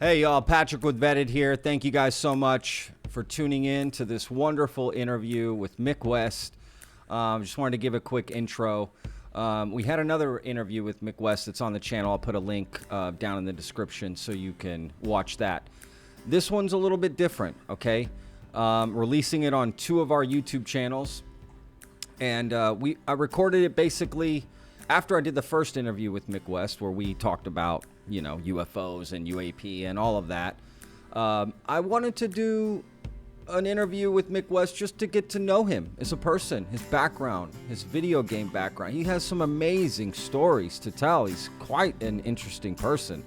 Hey, y'all, Patrick with Vetted here. Thank you guys so much for tuning in to this wonderful interview with Mick West. Just wanted to give a quick intro. We had another interview with Mick West that's on the channel. I'll put a link down in the description so you can watch that. This one's a little bit different, okay? Releasing it on two of our YouTube channels. And I recorded it basically after I did the first interview with Mick West, where we talked about, you know, UFOs and UAP and all of that. I wanted to do an interview with Mick West just to get to know him as a person, his background, his video game background. He has some amazing stories to tell. He's quite an interesting person.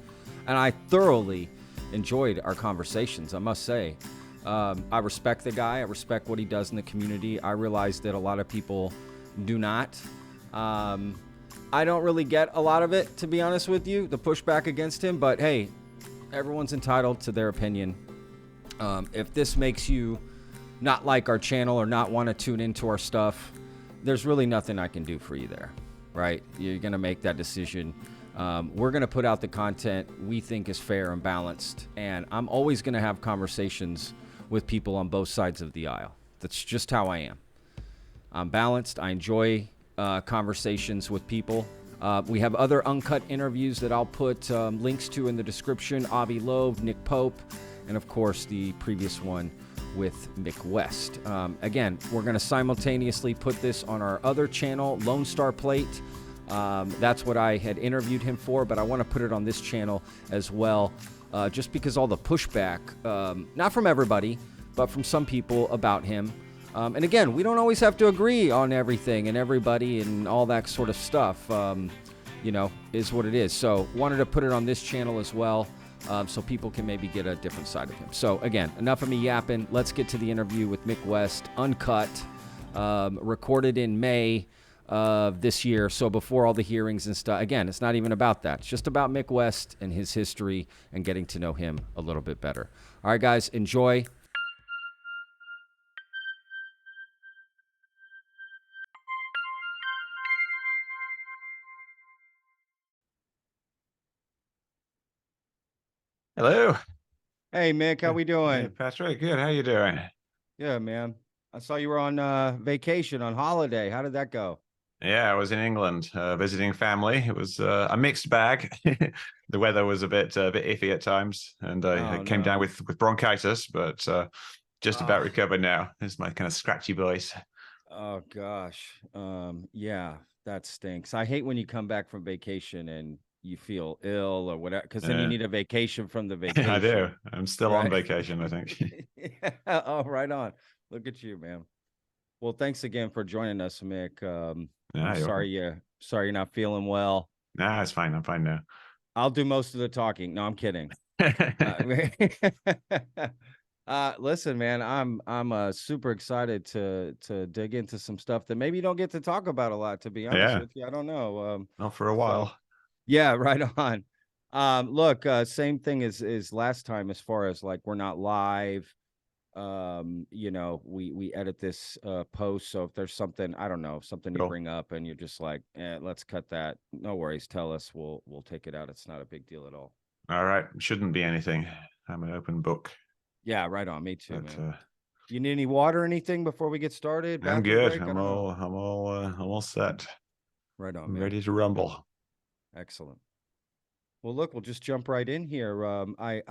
And I thoroughly enjoyed our conversations, I must say. I respect the guy. I respect what he does in the community. I realize that a lot of people do not. I don't really get a lot of it, to be honest with you, the pushback against him. But hey, everyone's entitled to their opinion. If this makes you not like our channel or not want to tune into our stuff, there's really nothing I can do for you there, right? You're going to make that decision. We're going to put out the content we think is fair and balanced. And I'm always going to have conversations with people on both sides of the aisle. That's just how I am. I'm balanced. I enjoy conversations with people. We have other uncut interviews that I'll put links to in the description. Avi Loeb, Nick Pope, and of course the previous one with Mick West. Again, we're going to simultaneously put this on our other channel, Lone Star Plate. That's what I had interviewed him for, but I want to put it on this channel as well, just because all the pushback, not from everybody, but from some people about him. And again, we don't always have to agree on everything and everybody and all that sort of stuff, you know, is what it is. So wanted to put it on this channel as well, so people can maybe get a different side of him. So again, enough of me yapping. Let's get to the interview with Mick West, uncut, recorded in May of this year. So before all the hearings and stuff. Again, it's not even about that. It's just about Mick West and his history and getting to know him a little bit better. All right, guys, enjoy. Hello. Hey, Mick, how we Hey, doing? Patrick. Good. How you doing? Yeah, man. I saw you were on vacation, on holiday. How did that go? Yeah, I was in England visiting family. It was a mixed bag. The weather was a bit iffy at times, and I Oh, came down no. with bronchitis, but just about Oh, recovered now. It's my kind of scratchy voice. oh gosh. Yeah, that stinks. I hate when you come back from vacation and you feel ill or whatever, because then you Uh, need a vacation from the I do. vacation, I'm still on right? vacation, I think. Yeah. Oh, right on. Look at you, man. Well, thanks again for joining us, Mick. I'm Yeah, you're welcome. sorry you're not feeling well. Nah, it's fine. I'm fine now. I'll do most of the talking. No, I'm kidding. Uh, listen, man, I'm super excited to dig into some stuff that maybe you don't get to talk about a lot, to be honest Yeah, with you. I don't know. not for a So while. yeah, right on. Look, same thing as last time as far as like we're not live. You know, we edit this post, so if there's something, I don't know, something you Cool. bring up and you're just like, let's cut that. No worries, tell us. We'll take it out. It's not a big deal at all. All right. Shouldn't be anything. I'm an open book. Yeah, right on. Me too, But man. Do you need any water or anything before we get started? I'm Bathroom good. break? I don't know. I'm all set. Right on, I'm man. ready to rumble. Excellent. Well, look, we'll just jump right in here. I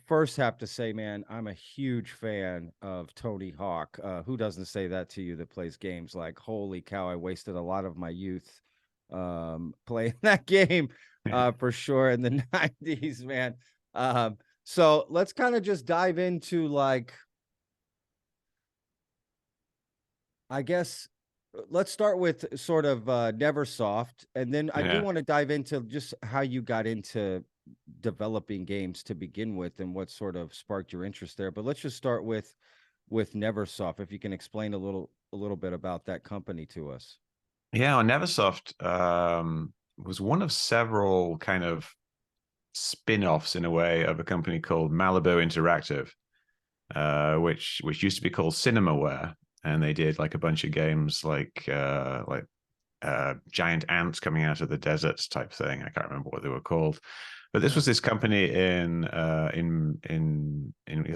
first have to say, man, I'm a huge fan of Tony Hawk. Who doesn't say that to you that plays games? Like, holy cow, I wasted a lot of my youth playing that game for sure in the 90s, man. So let's kind of just dive into like, I guess let's start with sort of Neversoft, and then I do Yeah. want to dive into just how you got into developing games to begin with and what sort of sparked your interest there. But let's just start with Neversoft, if you can explain a little bit about that company to us. Yeah, on Neversoft was one of several kind of spin-offs in a way of a company called Malibu Interactive, which used to be called Cinemaware, and they did like a bunch of games like giant ants coming out of the deserts type thing. I can't remember what they were called, But this Huh. was this company it's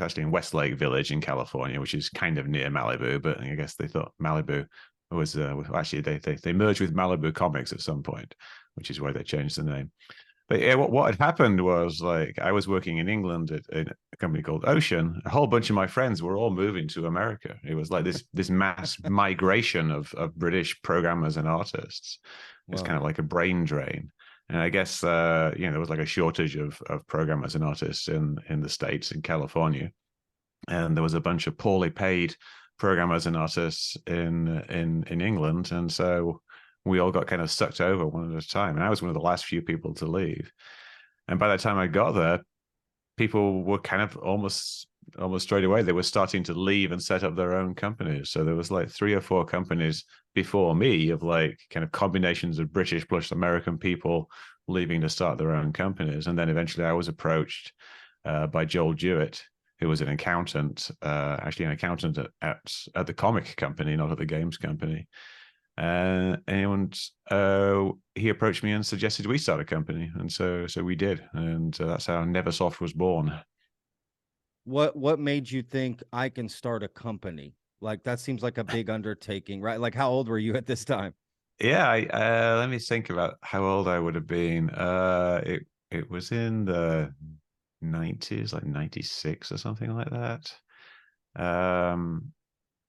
actually in Westlake Village in California, which is kind of near Malibu. But I guess they thought Malibu actually they merged with Malibu Comics at some point, which is why they changed the name. But yeah, what had happened was like I was working in England at a company called Ocean. A whole bunch of my friends were all moving to America. It was like this mass migration of British programmers and artists. It's kind Wow. of like a brain drain. And I guess there was like a shortage of programmers and artists in the States, in California, and there was a bunch of poorly paid programmers and artists in England, and so we all got kind of sucked over one at a time. And I was one of the last few people to leave. And by the time I got there, people were kind of almost straight away they were starting to leave and set up their own companies. So there was like 3 or 4 companies before me of like kind of combinations of British plus American people leaving to start their own companies. And then eventually I was approached by Joel Jewett, who was an accountant, actually an accountant at the comic company, not at the games company. And he approached me and suggested we start a company, and so we did, and that's how Neversoft was born. What made you think I can start a company? Like that seems like a big undertaking, right? Like how old were you at this time? Yeah, let me think about how old I would have been. It was in the 90s, like 96 or something like that. Um,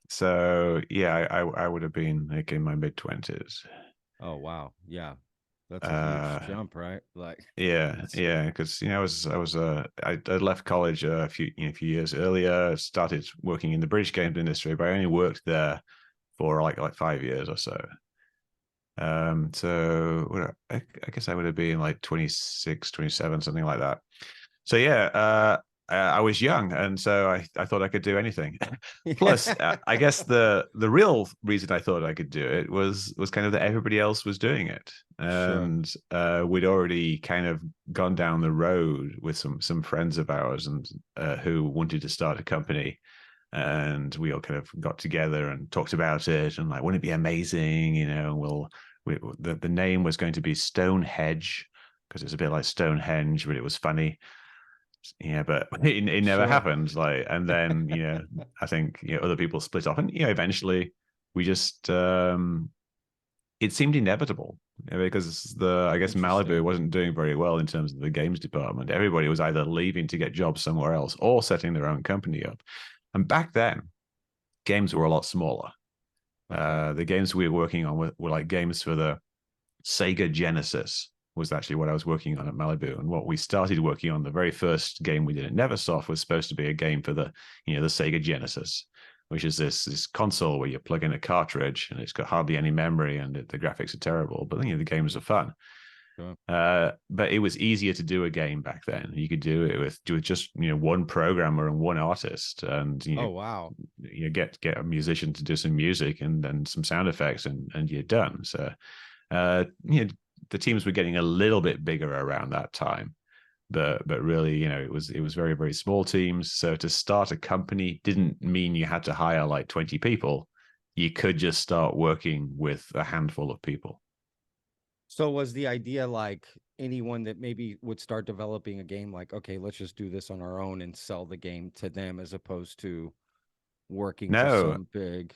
so yeah, I would have been like in my mid 20s. Oh wow. Yeah. That's a huge Uh, jump, right? Like Yeah, that's yeah, because I left college a few years earlier. Started working in the British games industry, but I only worked there for like 5 years or so. I guess I would have been like 26, 27, something like that. So yeah, I was young, and so I thought I could do anything. Plus, yeah. I guess the real reason I thought I could do it was kind of that everybody else was doing it, Sure. and we'd already kind of gone down the road with some friends of ours and who wanted to start a company, and we all kind of got together and talked about it, and like, wouldn't it be amazing, the name was going to be Stonehenge because it's a bit like Stonehenge, but it was funny. Yeah, but it never Sure. happened. Like, and then I think other people split off, and eventually we just it seemed inevitable, because I guess Malibu Interesting. wasn't doing very well in terms of the games department. Everybody was either leaving to get jobs somewhere else or setting their own company up. And back then, games were a lot smaller. Okay. The games we were working on were like games for the Sega Genesis was actually what I was working on at Malibu. And what we started working on, the very first game we did at Neversoft, was supposed to be a game for the Sega Genesis, which is this console where you plug in a cartridge and it's got hardly any memory and the graphics are terrible, but the games are fun. Sure. But it was easier to do a game back then. You could do it with just one programmer and one artist, and Oh wow. you get a musician to do some music and then some sound effects, and you're done. So the teams were getting a little bit bigger around that time, but really, it was very, very small teams. So to start a company didn't mean you had to hire like 20 people. You could just start working with a handful of people. So was the idea like anyone that maybe would start developing a game like, okay, let's just do this on our own and sell the game to them as opposed to working for No, some big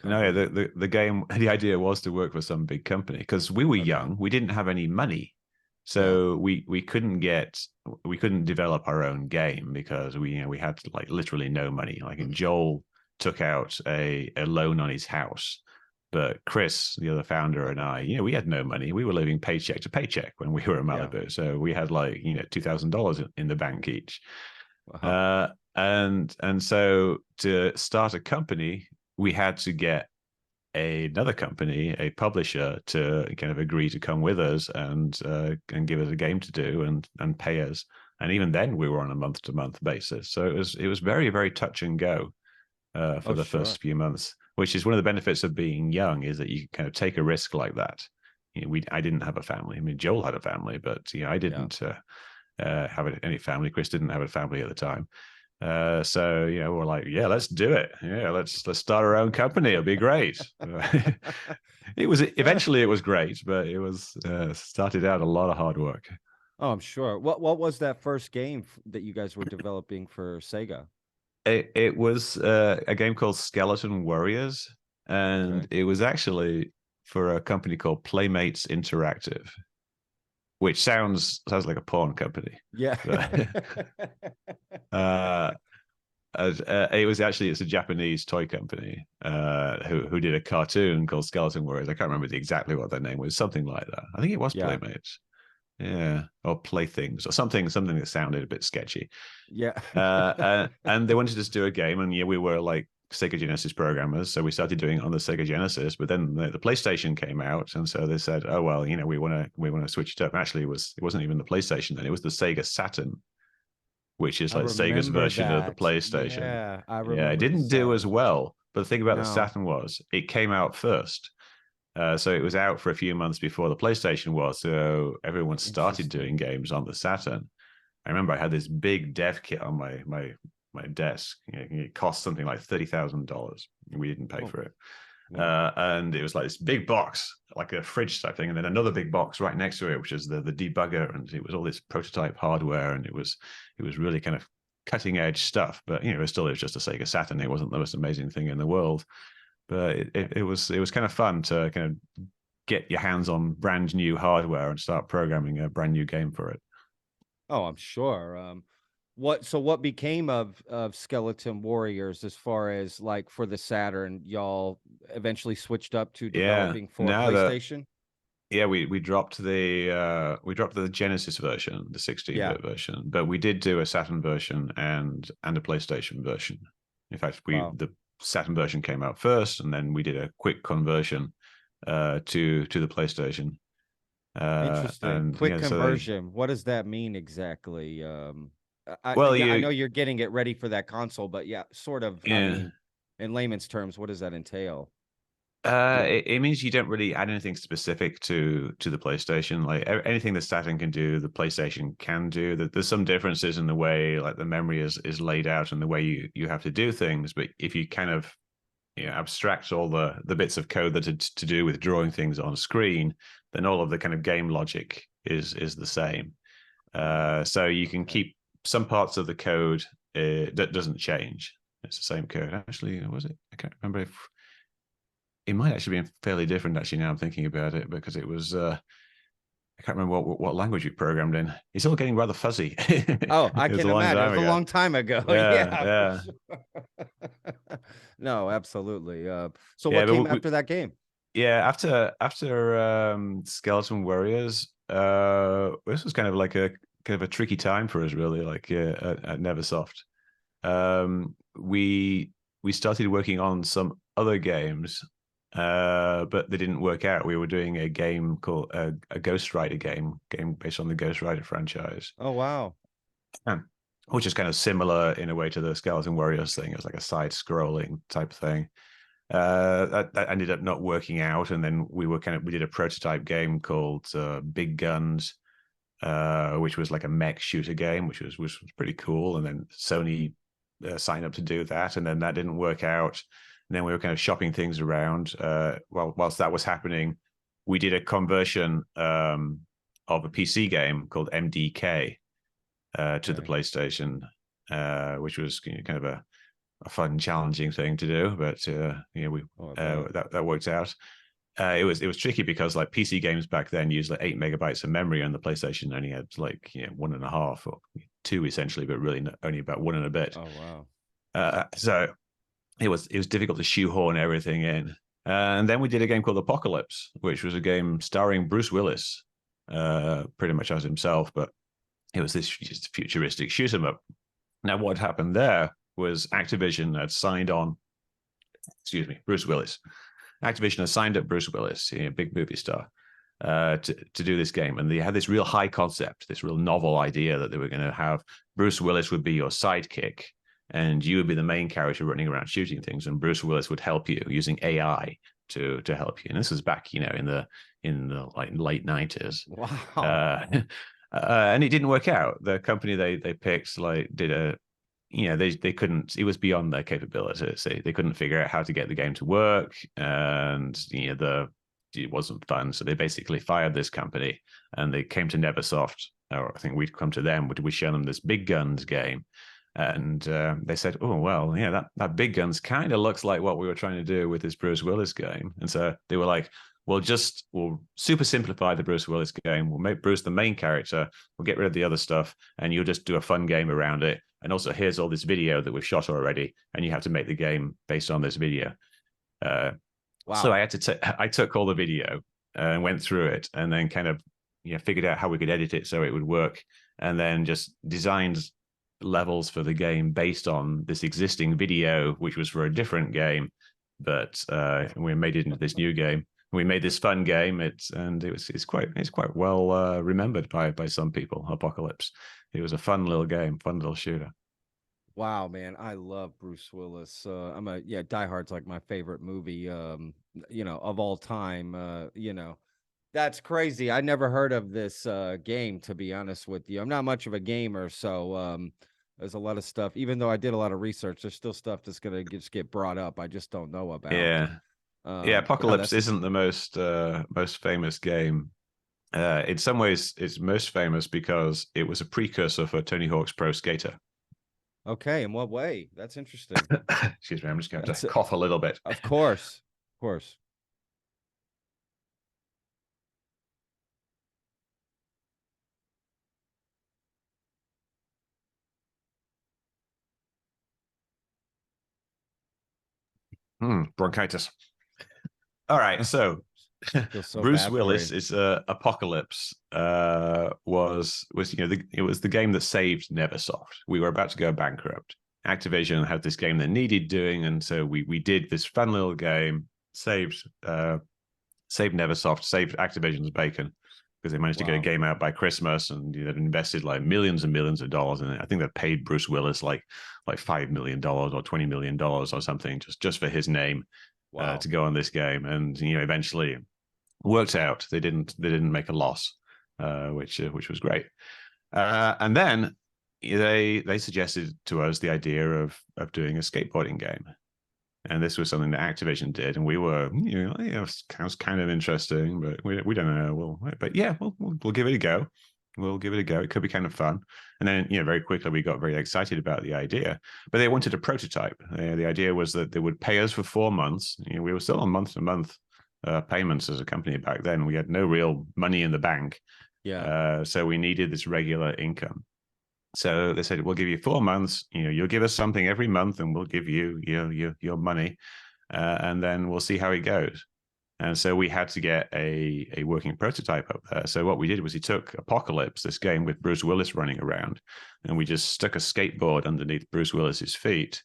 no, company? the game, the idea was to work for some big company because we were Okay. young. We didn't have any money. Yeah. So we couldn't develop our own game because we had like literally no money. Like, and Joel took out a loan on his house, but Chris, the other founder, and I, we had no money. We were living paycheck to paycheck when we were in Yeah. Malibu. So we had like $2,000 in the bank each. Wow. And so to start a company, we had to get another company, a publisher, to kind of agree to come with us and give us a game to do and pay us. And even then, we were on a month to month basis. So it was very, very touch and go for Oh, the sure. first few months, which is one of the benefits of being young, is that you kind of take a risk like that. I didn't have a family. I mean, Joel had a family, but I Yeah. didn't have any family. Chris didn't have a family at the time. So we're like, yeah, let's do it. Yeah, let's start our own company. It'll be great. It was Uh, eventually it was great, but it was started out a lot of hard work. Oh, I'm sure. What was that first game that you guys were developing for Sega? It was a game called Skeleton Warriors, and Okay. it was actually for a company called Playmates Interactive, which sounds like a porn company. Yeah. But uh, it was actually it's a Japanese toy company who did a cartoon called Skeleton Warriors. I can't remember exactly what their name was, something like that. I think it was Yeah. Playmates, yeah, or Playthings or something that sounded a bit sketchy. Yeah. And they wanted us to do a game, and yeah, we were like Sega Genesis programmers, so we started doing it on the Sega Genesis. But then the PlayStation came out, and so they said, "Oh well, we want to switch it up." Actually, it wasn't even the PlayStation then; it was the Sega Saturn, which is I like Sega's remember version of the that. PlayStation. Yeah, I Yeah, it remember the didn't do as Saturn. well. But the thing about the No. Saturn was it came out first. So it was out for a few months before the PlayStation was. So everyone started doing Interesting. games on the Saturn. I remember I had this big dev kit on my desk. It cost something like $30,000. We didn't pay Oh, for it. wow. And it was like this big box, like a fridge type thing, and then another big box right next to it, which is the debugger, and it was all this prototype hardware, and it was really kind of cutting edge stuff. But it was just a Sega Saturn. It wasn't the most amazing thing in the world, but it was kind of fun to kind of get your hands on brand new hardware and start programming a brand new game for it. Oh, I'm sure. What became of Skeleton Warriors as far as like for the Saturn, y'all eventually switched up to Yeah, developing for now that PlayStation? yeah, we dropped the Genesis version, the Yeah. 16-bit version, but we did do a Saturn version and a PlayStation version. In fact, Wow. the Saturn version came out first, and then we did a quick conversion to the PlayStation. Interesting. And Quick so they conversion. What does that mean exactly? well, Yeah, I know you're getting it ready for that console, but yeah, sort of. I yeah. mean, in layman's terms, what does that entail? It means you don't really add anything specific to the PlayStation. Like anything that Saturn can do, the PlayStation can do. There's some differences in the way like the memory is laid out and the way you have to do things. But if you kind of abstract all the bits of code that are to do with drawing things on screen, then all of the kind of game logic is the same. So you can Okay. keep some parts of the code that doesn't change. It's the same code. Actually, was it? I can't remember if it might actually be fairly different. Actually, now I'm thinking about it, because it was I can't remember what language you programmed in. It's all getting rather fuzzy. Oh, I It was a can long imagine. It time was a ago. long time ago. Yeah, Yeah, for yeah, sure. No, absolutely. So yeah. what came But after that game? yeah, after Skeleton Warriors, this was kind of like a kind of a tricky time for us, really. Like at Neversoft, we started working on some other games, but they didn't work out. We were doing a game called a Ghost Rider game based on the Ghost Rider franchise, Oh, wow. um, which is kind of similar in a way to the Skeleton Warriors thing. It was like a side-scrolling type thing. That ended up not working out, and then we did a prototype game called Big Guns, which was like a mech shooter game, which was pretty cool. And then Sony signed up to do that, and then that didn't work out. And then we were kind of shopping things around. Whilst that was happening, we did a conversion of a PC game called MDK to the Okay. PlayStation, which was kind of a fun, challenging thing to do. But we Oh, I bet. that worked out. It was tricky because like PC games back then used like 8 MB of memory, and the PlayStation only had like 1.5 or 2 essentially, but really only about one and a bit. Oh, wow. So it was difficult to shoehorn everything in. And then we did a game called Apocalypse, which was a game starring Bruce Willis, pretty much as himself, but it was this just futuristic shoot 'em up. Now, what happened there was Activision had signed on, Bruce Willis. Activision had signed up Bruce Willis, a big movie star, to do this game. And they had this real high concept, this real novel idea that they were going to have Bruce Willis would be your sidekick, and you would be the main character running around shooting things, and Bruce Willis would help you using AI to help you. And this was back, in the like late 90s. Wow. Uh, and it didn't work out. The company they picked like did a they couldn't, it was beyond their capabilities. They couldn't figure out how to get the game to work, and it wasn't fun. So they basically fired this company, and they came to Neversoft, or I think we'd come to them, would we show them this Big Guns game? And they said, oh, well, yeah, that Big Guns kind of looks like what we were trying to do with this Bruce Willis game. And so they were like, we'll super simplify the Bruce Willis game. We'll make Bruce the main character. We'll get rid of the other stuff, and you'll just do a fun game around it. And also, here's all this video that we've shot already, and you have to make the game based on this video. So I took all the video and went through it, and then kind of figured out how we could edit it so it would work, and then just designed levels for the game based on this existing video, which was for a different game, but we made it into this new game. We made this fun game. It's quite well remembered by some people. Apocalypse. It was a fun little game, fun little shooter. Wow, man, I love Bruce Willis. Die Hard's like my favorite movie, of all time. That's crazy. I never heard of this game, to be honest with you. I'm not much of a gamer, so there's a lot of stuff. Even though I did a lot of research, there's still stuff that's gonna just get brought up. I just don't know about. Apocalypse isn't the most famous game. In some ways, it's most famous because it was a precursor for Tony Hawk's Pro Skater. Okay, in what way? That's interesting. Excuse me, I'm just going to cough a little bit. Of course, of course. Bronchitis. All right, so Bruce Willis is Apocalypse was it was the game that saved Neversoft. We were about to go bankrupt. Activision had this game that needed doing, and so we did this fun little game, saved Neversoft, saved Activision's bacon, because they managed to get a game out by Christmas, and they'd invested like millions and millions of dollars in it. I think they paid Bruce Willis like $5 million or $20 million or something just for his name to go on this game, and eventually worked out. They didn't make a loss, which was great. And then they suggested to us the idea of doing a skateboarding game, and this was something that Activision did, and we were it was kind of interesting, but we don't know. We'll give it a go. We'll give it a go. It could be kind of fun. And then, very quickly we got very excited about the idea. But they wanted a prototype. The idea was that they would pay us for 4 months. We were still on month-to-month payments as a company back then. We had no real money in the bank. So we needed this regular income. So they said, we'll give you 4 months. You'll give us something every month, and we'll give you your money, and then we'll see how it goes. And so we had to get a working prototype up there. So what we did was we took Apocalypse, this game with Bruce Willis running around, and we just stuck a skateboard underneath Bruce Willis's feet,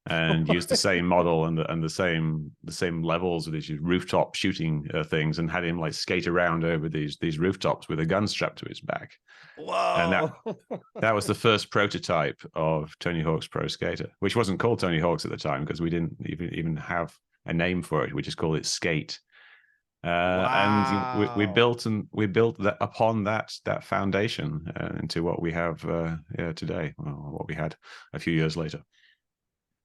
and used the same model and the same levels of these rooftop shooting things, and had him like skate around over these rooftops with a gun strapped to his back. Whoa! And that was the first prototype of Tony Hawk's Pro Skater, which wasn't called Tony Hawk's at the time because we didn't even have a name for it. We just called it Skate. And we built that upon that foundation into what we have today, what we had a few years later.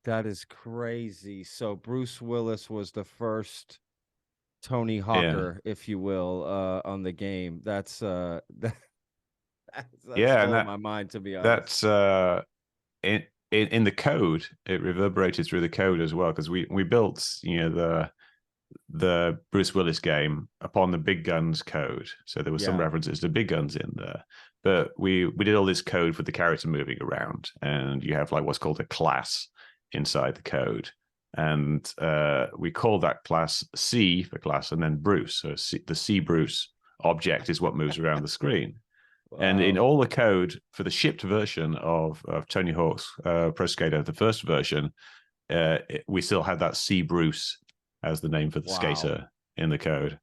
That is crazy. So Bruce Willis was the first Tony Hawker, if you will, on the game. That's blowing my mind, to be honest. That's in the code. It reverberated through the code as well, because we built the Bruce Willis game upon the Big Guns code. So there were some references to Big Guns in there. But we did all this code for the character moving around, and you have like what's called a class inside the code. And we call that class C for class, and then Bruce. So the C Bruce object is what moves around the screen. Wow. And in all the code for the shipped version of Tony Hawk's Pro Skater, the first version, we still had that C Bruce as the name for the skater in the code.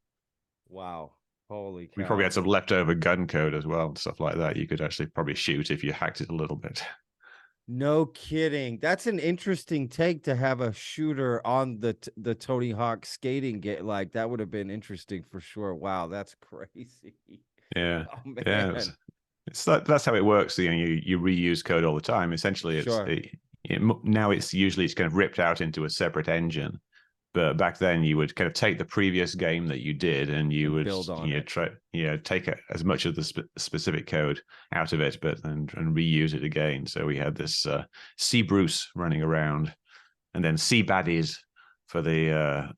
Wow. Holy cow. We probably had some leftover gun code as well and stuff like that. You could actually probably shoot if you hacked it a little bit. No kidding. That's an interesting take, to have a shooter on the Tony Hawk skating game. Like, that would have been interesting for sure. Wow, that's crazy. Yeah. Oh, man. Yeah, that's how it works. You reuse code all the time. Essentially, now it's usually kind of ripped out into a separate engine. But back then, you would kind of take the previous game that you did, and you would build on it. try take as much of the specific code out of it, but and reuse it again. So we had this C Bruce running around, and then C baddies for the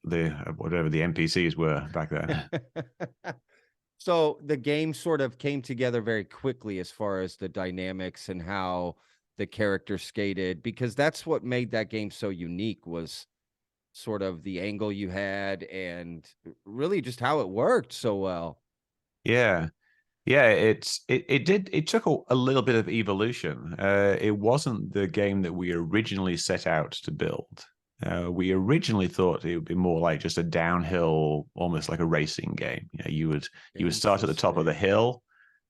whatever the NPCs were back then. So the game sort of came together very quickly as far as the dynamics and how the character skated, because that's what made that game so unique, was sort of the angle you had and really just how it worked so well. Yeah. Yeah, it took a little bit of evolution. It wasn't the game that we originally set out to build. We originally thought it would be more like just a downhill, almost like a racing game. You would start at the top of the hill,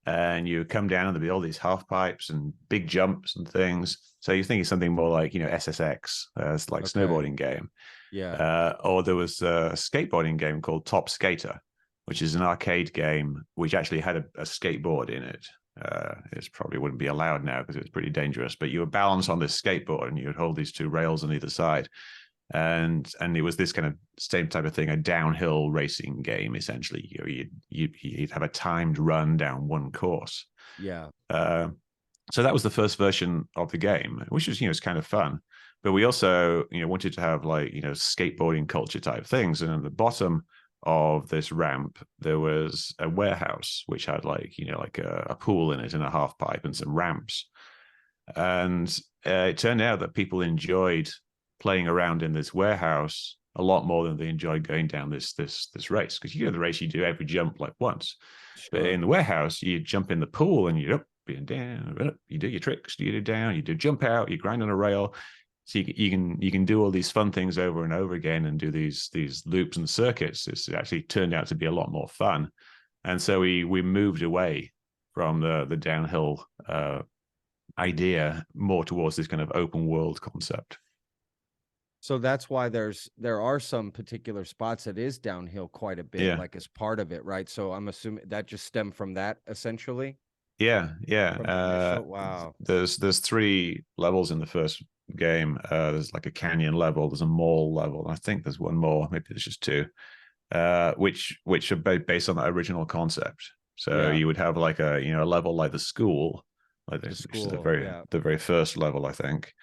and you would come down and there'd be all these half pipes and big jumps and things. So you're thinking something more like SSX, it's like snowboarding game. Yeah. Or there was a skateboarding game called Top Skater, which is an arcade game which actually had a skateboard in it. It probably wouldn't be allowed now because it was pretty dangerous. But you would balance on this skateboard and you would hold these two rails on either side, and it was this kind of same type of thing, a downhill racing game essentially. You'd have a timed run down one course. Yeah. So that was the first version of the game, which was it's kind of fun. But we also wanted to have like skateboarding culture type things, and at the bottom of this ramp there was a warehouse which had like a pool in it and a half pipe and some ramps, and it turned out that people enjoyed playing around in this warehouse a lot more than they enjoyed going down this race, because the race you do every jump like once. Sure. But in the warehouse you jump in the pool and you're up and down, you do your tricks, you do down, you do jump out, you grind on a rail. So you can do all these fun things over and over again and do these loops and circuits. It's actually turned out to be a lot more fun, and so we moved away from the downhill idea more towards this kind of open world concept. So that's why there are some particular spots that is downhill quite a bit, like as part of it, right? So I'm assuming that just stemmed from that essentially. Yeah. Wow. There's 3 levels in the first game. There's like a canyon level, there's a mall level, and I think there's one more, maybe there's just 2, which are based on that original concept. So you would have like a level like the school, like which is the very first level, I think,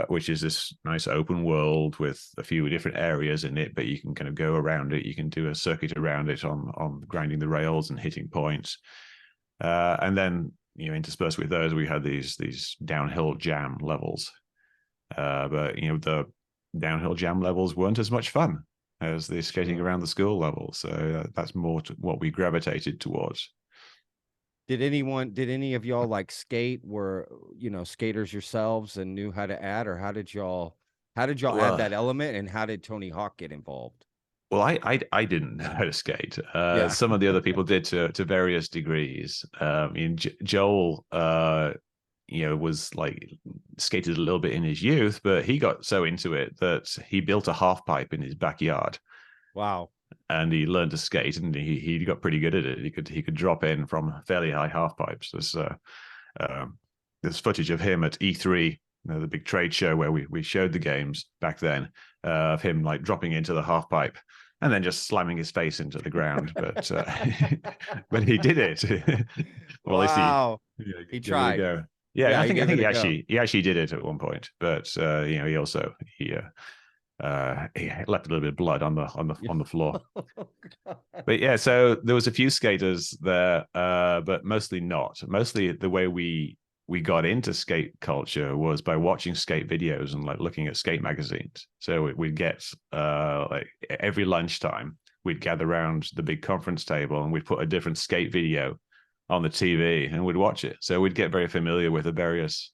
which is this nice open world with a few different areas in it, but you can kind of go around it. You can do a circuit around it on grinding the rails and hitting points. And then interspersed with those, we had these downhill jam levels. But the downhill jam levels weren't as much fun as the skating around the school levels. So that's more to what we gravitated towards. Did any of y'all like skate? Were skaters yourselves and knew how to add, or how did y'all add that element, and how did Tony Hawk get involved? Well, I didn't know how to skate. Some of the other people did to various degrees. Joel, was like skated a little bit in his youth, but he got so into it that he built a half pipe in his backyard. Wow. And he learned to skate, and he got pretty good at it. He could drop in from fairly high half pipes. There's footage of him at E3, the big trade show where we showed the games back then, of him like dropping into the half pipe and then just slamming his face into the ground. But but he did it. Well, wow. He tried. Go. Yeah, I think he actually did it at one point. But he also he left a little bit of blood on the floor. But yeah, so there was a few skaters there, but mostly not. Mostly the way we got into skate culture was by watching skate videos and like looking at skate magazines. So we'd get like every lunchtime, we'd gather around the big conference table and we'd put a different skate video on the TV and we'd watch it. So we'd get very familiar with the various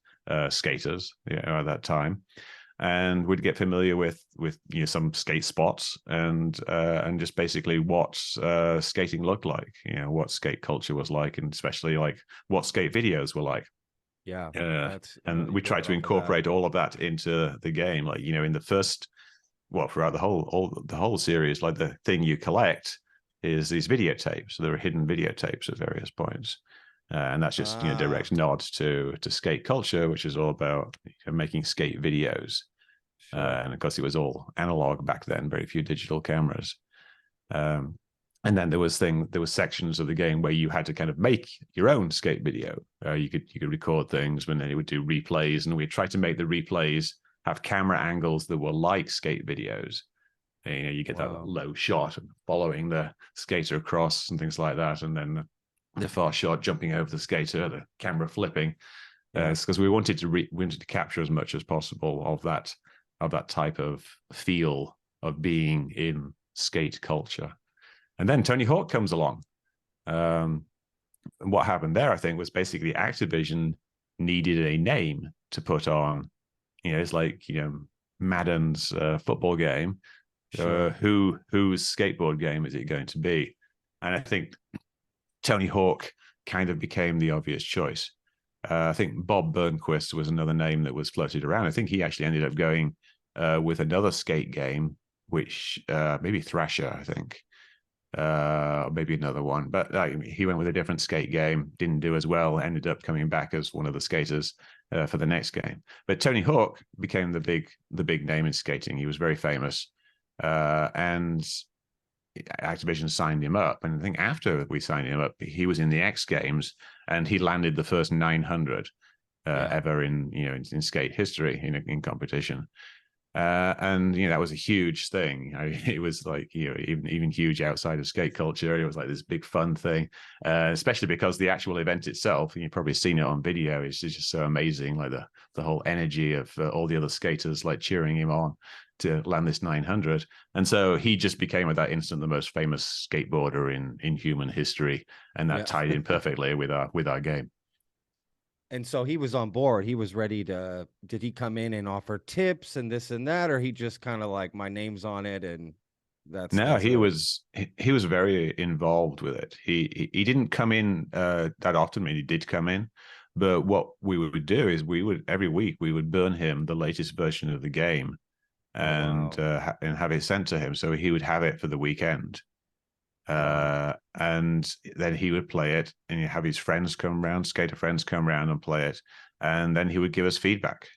skaters at that time. And we'd get familiar with some skate spots and just basically what skating looked like, what skate culture was like, and especially like what skate videos were like. Yeah, and we tried to incorporate all of that into the game. Like in the first, throughout the whole series, like the thing you collect is these videotapes. So there are hidden videotapes at various points. And that's just direct nod to skate culture, which is all about making skate videos. Sure. And of course, it was all analog back then, very few digital cameras. And then there was sections of the game where you had to kind of make your own skate video. You could record things, and then it would do replays, and we tried to make the replays have camera angles that were like skate videos. And, you get that low shot following the skater across and things like that, and then the far shot jumping over the skater, the camera flipping. Because we wanted to capture as much as possible of that type of feel of being in skate culture. And then Tony Hawk comes along. And what happened there, I think, was basically Activision needed a name to put on. It's like, Madden's football game. Sure. Whose skateboard game is it going to be? And I think Tony Hawk kind of became the obvious choice. I think Bob Burnquist was another name that was floated around. I think he actually ended up going with another skate game, which maybe Thrasher, I think. Maybe another one, but he went with a different skate game, didn't do as well, ended up coming back as one of the skaters for the next game. But Tony Hawk became the big name in skating. He was very famous, and Activision signed him up. And I think after we signed him up, he was in the X Games, and he landed the first 900 ever in skate history in competition. And that was a huge thing. It was like even huge outside of skate culture. It was like this big fun thing, especially because the actual event itself, you've probably seen it on video, it's just so amazing. Like the whole energy of all the other skaters like cheering him on to land this 900. And so he just became at that instant the most famous skateboarder in human history, and that tied in perfectly with our game. And so he was on board. He was ready to. Did he come in and offer tips and this and that, or he just kind of like, my name's on it and that's he it? was very involved with it. He didn't come in that often. I mean, he did come in, but what we would do is every week we would burn him the latest version of the game, and have it sent to him, so he would have it for the weekend. And then he would play it, and you have his friends come around, skater friends come around and play it, and then he would give us feedback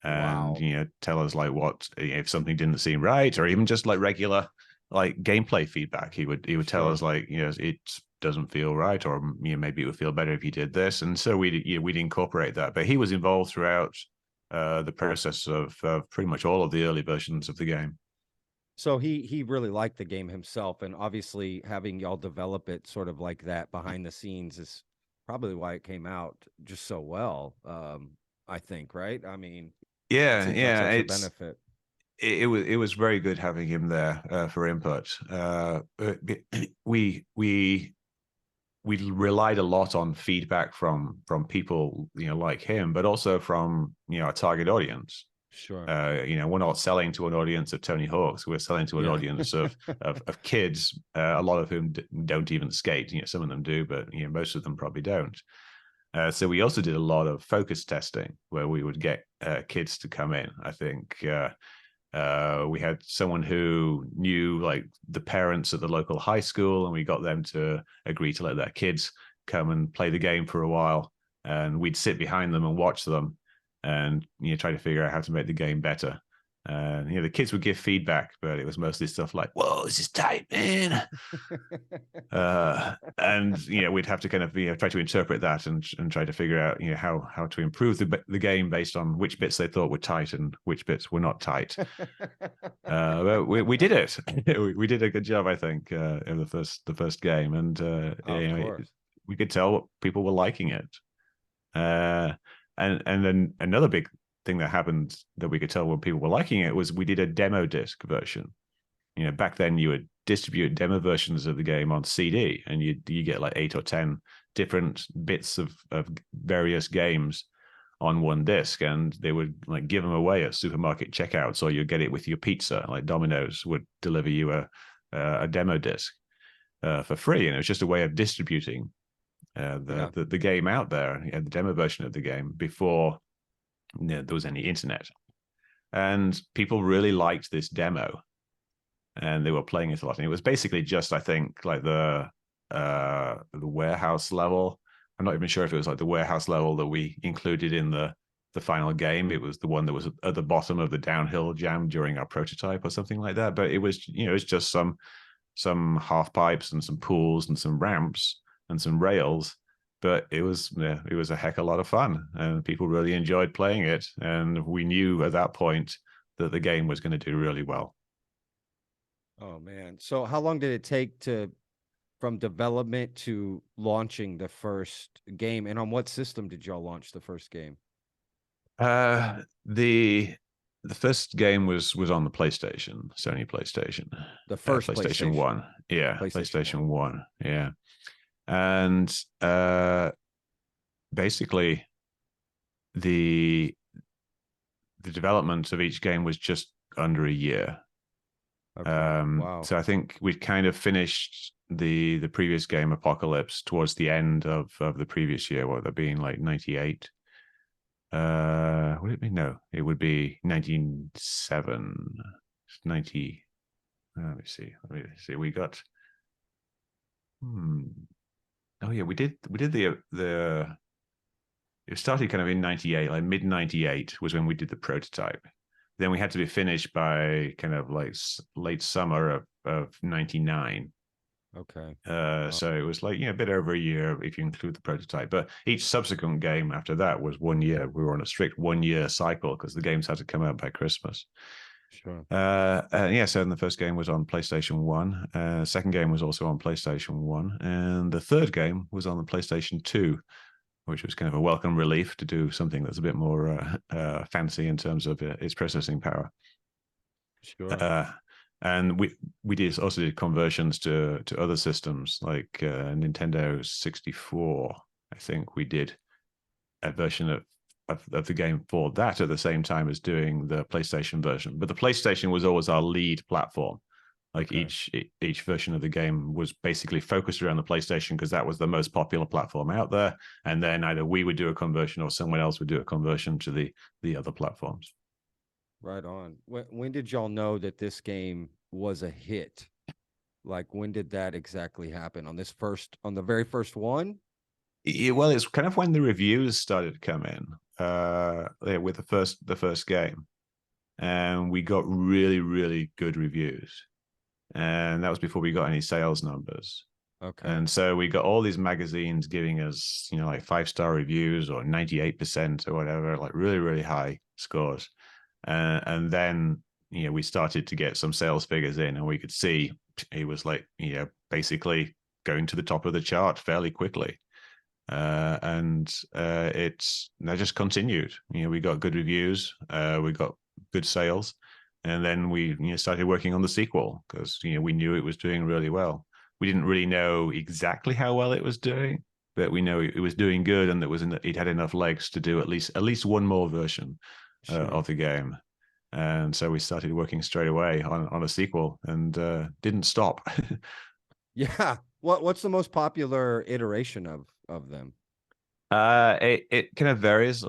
and tell us like what if something didn't seem right, or even just like regular like gameplay feedback. He would tell us like it doesn't feel right, or maybe it would feel better if you did this, and so we'd incorporate that. But he was involved throughout the process of pretty much all of the early versions of the game. So he really liked the game himself, and obviously having y'all develop it sort of like that behind the scenes is probably why it came out just so well. I think, right? I mean, it seems like such a benefit. It was very good having him there for input. We relied a lot on feedback from people like him, but also from our target audience. Sure. We're not selling to an audience of Tony Hawks. We're selling to an audience of kids, a lot of whom don't even skate. Some of them do, but most of them probably don't. So we also did a lot of focus testing where we would get kids to come in. I think we had someone who knew like the parents at the local high school, and we got them to agree to let their kids come and play the game for a while. And we'd sit behind them and watch them, and try to figure out how to make the game better. And the kids would give feedback, but it was mostly stuff like, "Whoa, this is tight, man." And we'd have to kind of try to interpret that and try to figure out how to improve the game based on which bits they thought were tight and which bits were not tight. But we did it. We did a good job, I think, in the first game, and we could tell what people were liking it. And then another big thing that happened that we could tell when people were liking it was we did a demo disc version. Back then you would distribute demo versions of the game on CD, and you get like 8 or 10 different bits of various games on one disc, and they would like give them away at supermarket checkouts, or you get it with your pizza. Like Domino's would deliver you a demo disc for free, and it was just a way of distributing the game out there, the demo version of the game before there was any internet. And people really liked this demo, and they were playing it a lot. And it was basically just, I think, like the warehouse level. I'm not even sure if it was like the warehouse level that we included in the the final game. It was the one that was at the bottom of the downhill jam during our prototype or something like that. But it was, it's just some half pipes and some pools and some ramps and some rails. But it was a heck of a lot of fun, and people really enjoyed playing it. And we knew at that point that the game was going to do really well. Oh man. So how long did it take from development to launching the first game, and on what system did y'all launch the first game? The first game was on the PlayStation, Sony PlayStation, The first PlayStation 1. Yeah, PlayStation 1. Yeah. And basically the development of each game was just under a year. Okay. Wow. So I think we'd kind of finished the previous game, Apocalypse, towards the end of the previous year. What would that being, like 98? Would it be? No, it would be 1997, 90. Let me see. We got. Oh yeah, we did the. It started kind of in 98, like mid 98 was when we did the prototype. Then we had to be finished by kind of like late summer of 99. Okay. So it was like, a bit over a year if you include the prototype. But each subsequent game after that was 1 year. We were on a strict 1 year cycle because the games had to come out by Christmas. Sure. So the first game was on PlayStation 1. Second game was also on PlayStation 1. And the third game was on the PlayStation 2, which was kind of a welcome relief to do something that's a bit more fancy in terms of its processing power. Sure. And we also did conversions to other systems like Nintendo 64. I think we did a version of the game for that at the same time as doing the PlayStation version. But the PlayStation was always our lead platform. Like each version of the game was basically focused around the PlayStation because that was the most popular platform out there. And then either we would do a conversion or someone else would do a conversion to the other platforms. Right on. When did y'all know that this game was a hit? Like, when did that exactly happen? On the very first one? Well, it's kind of when the reviews started to come in with the first game, and we got really, really good reviews. And that was before we got any sales numbers. Okay. And so we got all these magazines giving us, like 5-star reviews or 98% or whatever, like really, really high scores. And then, we started to get some sales figures in, and we could see it was like, basically going to the top of the chart fairly quickly. And that just continued. We got good reviews, we got good sales. And then we started working on the sequel because we knew it was doing really well. We didn't really know exactly how well it was doing, but we know it was doing good, and it had enough legs to do at least one more version of the game. And so we started working straight away on a sequel, and didn't stop. Yeah. What's the most popular iteration of them? It kind of varies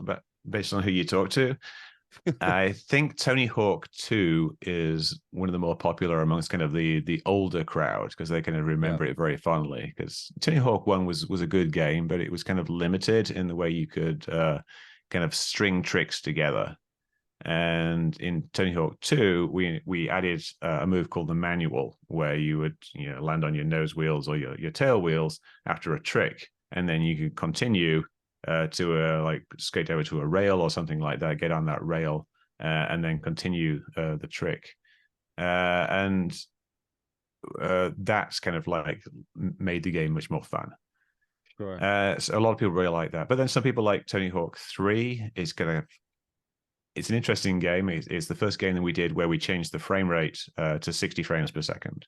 based on who you talk to. I think Tony Hawk 2 is one of the more popular amongst kind of the older crowd because they kind of remember it very fondly. Because Tony Hawk 1 was a good game, but it was kind of limited in the way you could kind of string tricks together. And in Tony Hawk 2, we added a move called the manual, where you would land on your nose wheels or your tail wheels after a trick, and then you could continue to like skate over to a rail or something like that, get on that rail, and then continue the trick. And that's kind of like made the game much more fun. Sure. So a lot of people really like that. But then some people like Tony Hawk 3 is it's an interesting game. It's the first game that we did where we changed the frame rate to 60 frames per second,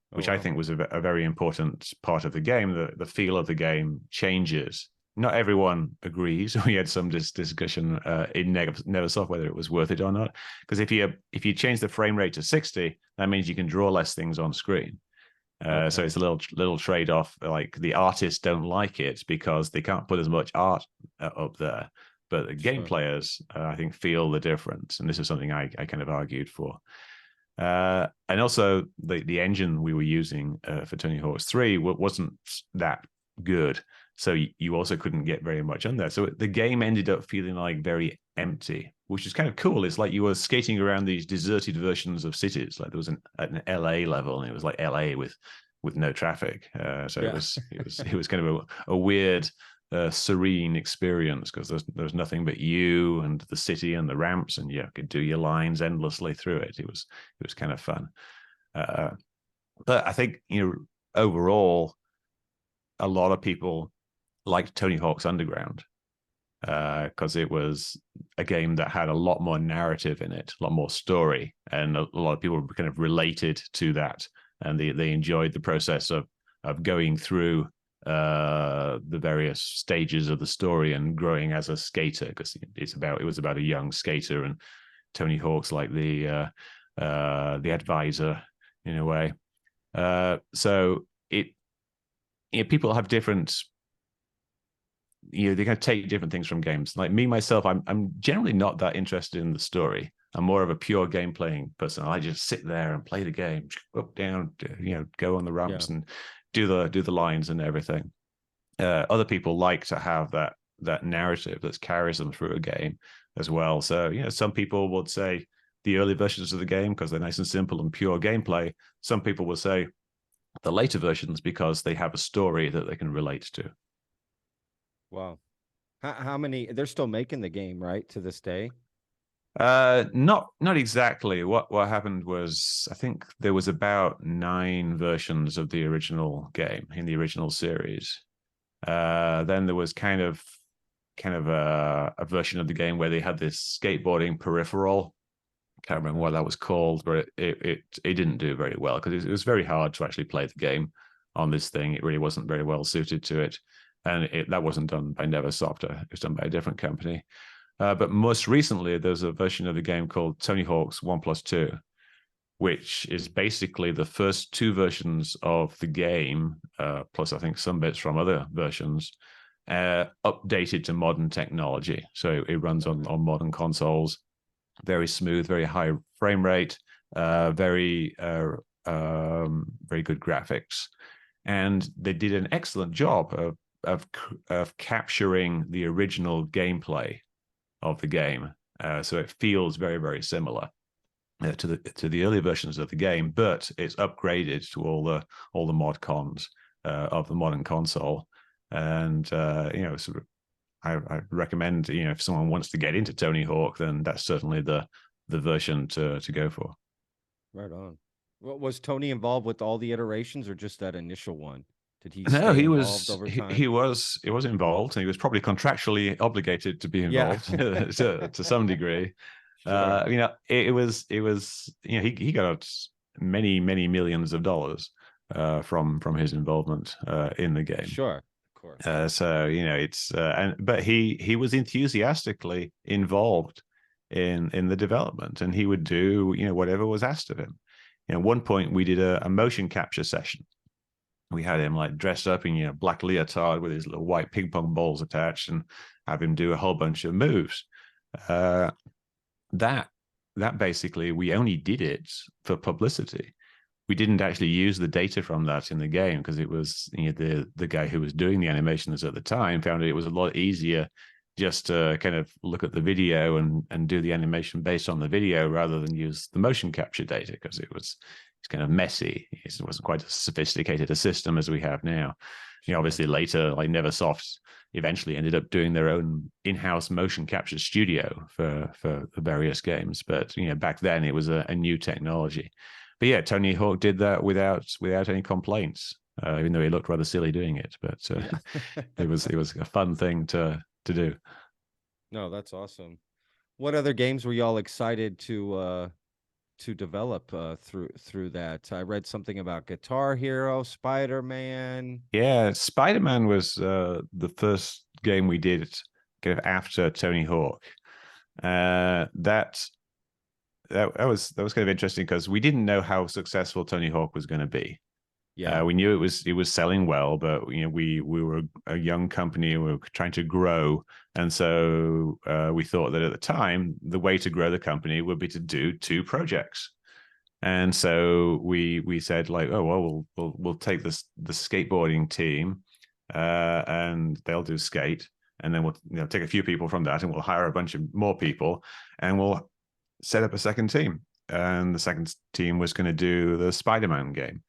which I think was a very important part of the game. The feel of the game changes. Not everyone agrees. We had some discussion in Neversoft whether it was worth it or not. Because if you change the frame rate to 60, that means you can draw less things on screen. So it's a little trade-off. Like the artists don't like it because they can't put as much art up there. But the game players, I think, feel the difference. And this is something I kind of argued for. And also the engine we were using for Tony Hawk's 3 wasn't that good. So you also couldn't get very much on there. So the game ended up feeling like very empty, which is kind of cool. It's like you were skating around these deserted versions of cities. Like there was an LA level, and it was like LA with no traffic. So Yeah. it was kind of a weird, serene experience, because there's nothing but you and the city and the ramps, and you could do your lines endlessly through it. It was kind of fun. But I think, overall, a lot of people liked Tony Hawk's Underground, because it was a game that had a lot more narrative in it, a lot more story, and a lot of people kind of related to that, and they enjoyed the process of going through the various stages of the story and growing as a skater, because it was about a young skater, and Tony Hawk's like the advisor in a way. So people have different, they can take different things from games. Like me myself, I'm generally not that interested in the story. I'm more of a pure game playing person. I just sit there and play the game, up, down, go on the ramps and do the lines and everything. Other people like to have that narrative that carries them through a game as well. So some people would say the early versions of the game because they're nice and simple and pure gameplay. Some people will say the later versions because they have a story that they can relate to. Wow. How many? They're still making the game, right, to this day? Not exactly. What happened was, I think there was about 9 versions of the original game in the original series. Then there was kind of a version of the game where they had this skateboarding peripheral. Can't remember what that was called, but it didn't do very well because it was very hard to actually play the game on this thing. It really wasn't very well suited to it, and that wasn't done by Neversoft. It was done by a different company. But most recently, there's a version of the game called Tony Hawk's 1+2, which is basically the first 2 versions of the game, plus I think some bits from other versions, updated to modern technology. So it runs on modern consoles, very smooth, very high frame rate, very good graphics. And they did an excellent job of capturing the original gameplay of the game, so it feels very, very similar to the early versions of the game, but it's upgraded to all the mod cons of the modern console. And sort of, I recommend, if someone wants to get into Tony Hawk, then that's certainly the version to go for. Right on. Well, was Tony involved with all the iterations or just that initial one? Did he No, stay he involved was over time? he was involved, and he was probably contractually obligated to be Yeah. involved to some degree. Sure. It was he got many millions of dollars from his involvement in the game. Sure. Of course. So but he was enthusiastically involved in the development, and he would do whatever was asked of him. At one point, we did a motion capture session. We had him like dressed up in black leotard with his little white ping pong balls attached, and have him do a whole bunch of moves. That basically, we only did it for publicity. We didn't actually use the data from that in the game because it was the guy who was doing the animations at the time found it was a lot easier just to kind of look at the video and do the animation based on the video rather than use the motion capture data, because it's kind of messy. It wasn't quite as sophisticated a system as we have now. Obviously later, like Neversoft eventually ended up doing their own in-house motion capture studio for the various games, but back then it was a new technology. But yeah, Tony Hawk did that without any complaints, even though he looked rather silly doing it. But it was a fun thing to do. No, that's awesome. What other games were y'all excited to develop through that? I read something about Guitar Hero, Spider-Man. Yeah, Spider-Man was the first game we did kind of after Tony Hawk. That was kind of interesting because we didn't know how successful Tony Hawk was going to be. Yeah. We knew it was selling well, but we were a young company, we were trying to grow, and so we thought that at the time the way to grow the company would be to do 2 projects. And so we said, like, oh well, we'll take the skateboarding team, and they'll do skate, and then we'll take a few people from that, and we'll hire a bunch of more people, and we'll set up a second team. And the second team was going to do the Spider-Man game,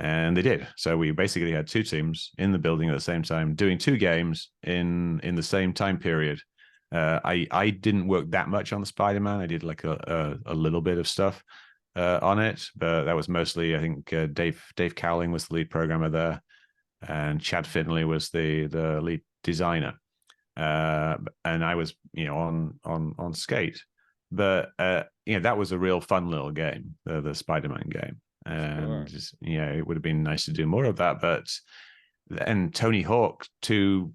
and they did. So we basically had two teams in the building at the same time doing two games in the same time period. I didn't work that much on the Spider-Man. I did like a little bit of stuff on it, but that was mostly, I think, Dave Cowling was the lead programmer there, and Chad Finley was the lead designer, and I was on skate. But that was a real fun little game, the Spider-Man game, and Sure. it would have been nice to do more of that. But then Tony Hawk 2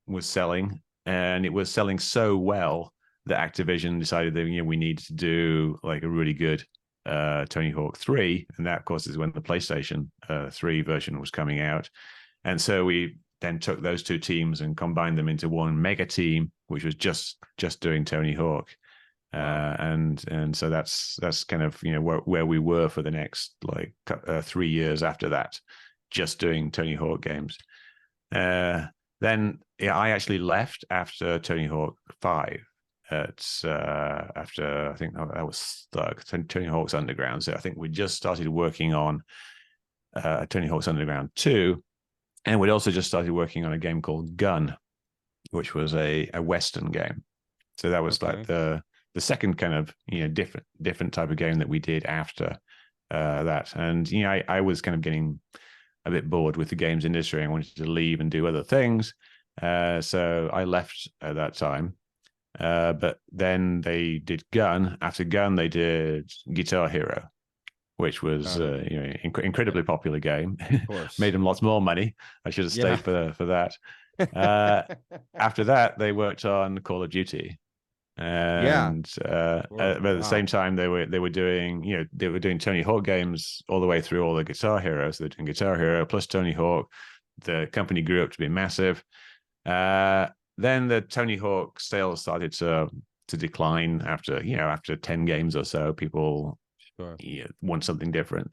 was selling, and it was selling so well that Activision decided that we needed to do like a really good Tony Hawk 3, and that of course is when the PlayStation 3 version was coming out. And so we then took those two teams and combined them into one mega team, which was just doing Tony Hawk. And so that's kind of where we were for the next 3 years after that, just doing Tony Hawk games. Then I actually left after Tony Hawk 5. After I think that was Tony Hawk's Underground. So I think we just started working on Tony Hawk's Underground 2, and we'd also just started working on a game called Gun, which was a Western game. So that was like the second kind of different type of game that we did after that. And I was kind of getting a bit bored with the games industry. I wanted to leave and do other things, so I left at that time. But then they did Gun. After Gun, they did Guitar Hero, which was incredibly popular game. Of course. Made them lots more money. I should have stayed for that. After that, they worked on Call of Duty. And but at the same time they were doing Tony Hawk games all the way through all the Guitar Hero. So they're doing Guitar Hero plus Tony Hawk. The company grew up to be massive. Then the Tony Hawk sales started to decline after 10 games or so. People want something different.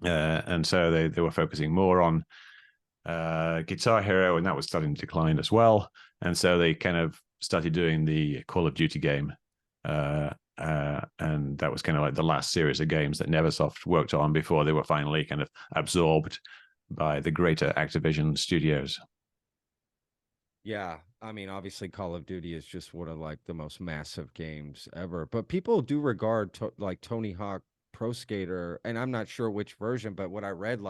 And so they were focusing more on Guitar Hero, and that was starting to decline as well. And so they kind of started doing the Call of Duty game, and that was kind of like the last series of games that Neversoft worked on before they were finally kind of absorbed by the greater Activision studios. Yeah, I mean, obviously, Call of Duty is just one of like the most massive games ever. But people do regard like Tony Hawk Pro Skater, and I'm not sure which version, but what I read